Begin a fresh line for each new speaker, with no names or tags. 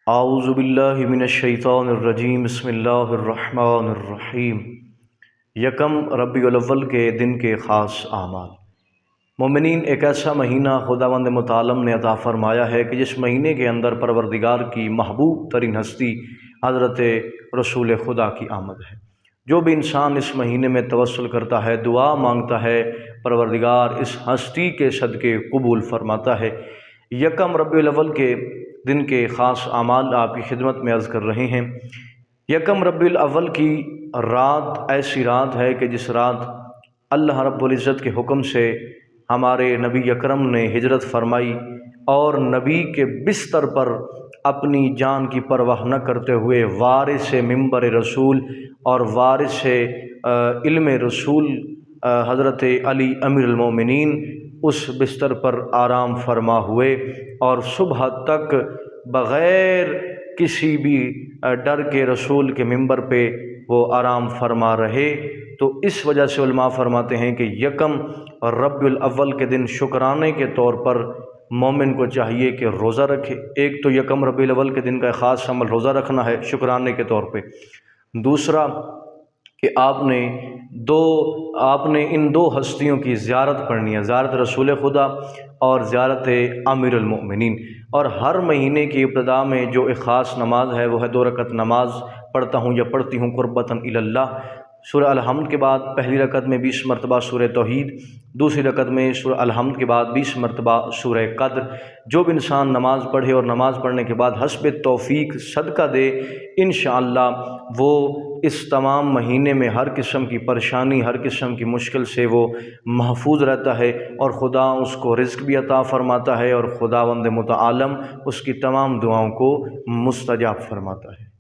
اعوذ باللہ من الشیطان الرجیم، بسم اللہ الرحمن الرحیم۔ یکم ربیع الاول کے دن کے خاص اعمال۔ مومنین، ایک ایسا مہینہ خداوند متعال نے عطا فرمایا ہے کہ جس مہینے کے اندر پروردگار کی محبوب ترین ہستی حضرت رسول خدا کی آمد ہے۔ جو بھی انسان اس مہینے میں توسل کرتا ہے، دعا مانگتا ہے، پروردگار اس ہستی کے صدقے قبول فرماتا ہے۔ یکم ربیع الاول کے دن کے خاص اعمال آپ کی خدمت میں عرض کر رہے ہیں۔ یکم ربیع الاول کی رات ایسی رات ہے کہ جس رات اللہ رب العزت کے حکم سے ہمارے نبی اکرم نے ہجرت فرمائی اور نبی کے بستر پر اپنی جان کی پرواہ نہ کرتے ہوئے وارث منبر رسول اور وارث علم رسول حضرت علی امیر المومنین اس بستر پر آرام فرما ہوئے اور صبح تک بغیر کسی بھی ڈر کے رسول کے منبر پہ وہ آرام فرما رہے۔ تو اس وجہ سے علماء فرماتے ہیں کہ یکم ربیع الاول کے دن شکرانے کے طور پر مومن کو چاہیے کہ روزہ رکھے۔ ایک تو یکم ربیع الاول کے دن کا خاص عمل روزہ رکھنا ہے شکرانے کے طور پہ۔ دوسرا کہ آپ نے ان دو ہستیوں کی زیارت پڑھنی ہے، زیارت رسول خدا اور زیارت امیر المؤمنین۔ اور ہر مہینے کی ابتدا میں جو ایک خاص نماز ہے وہ ہے 2 رکعت نماز پڑھتا ہوں یا پڑھتی ہوں قربتاً الی اللہ۔ سورہ الحمد کے بعد پہلی رکعت میں 20 مرتبہ سورہ توحید، دوسری رکعت میں سورہ الحمد کے بعد 20 مرتبہ سورہ قدر۔ جو بھی انسان نماز پڑھے اور نماز پڑھنے کے بعد حسب توفیق صدقہ دے، انشاءاللہ وہ اس تمام مہینے میں ہر قسم کی پریشانی، ہر قسم کی مشکل سے وہ محفوظ رہتا ہے اور خدا اس کو رزق بھی عطا فرماتا ہے اور خداوند متعال اس کی تمام دعاؤں کو مستجاب فرماتا ہے۔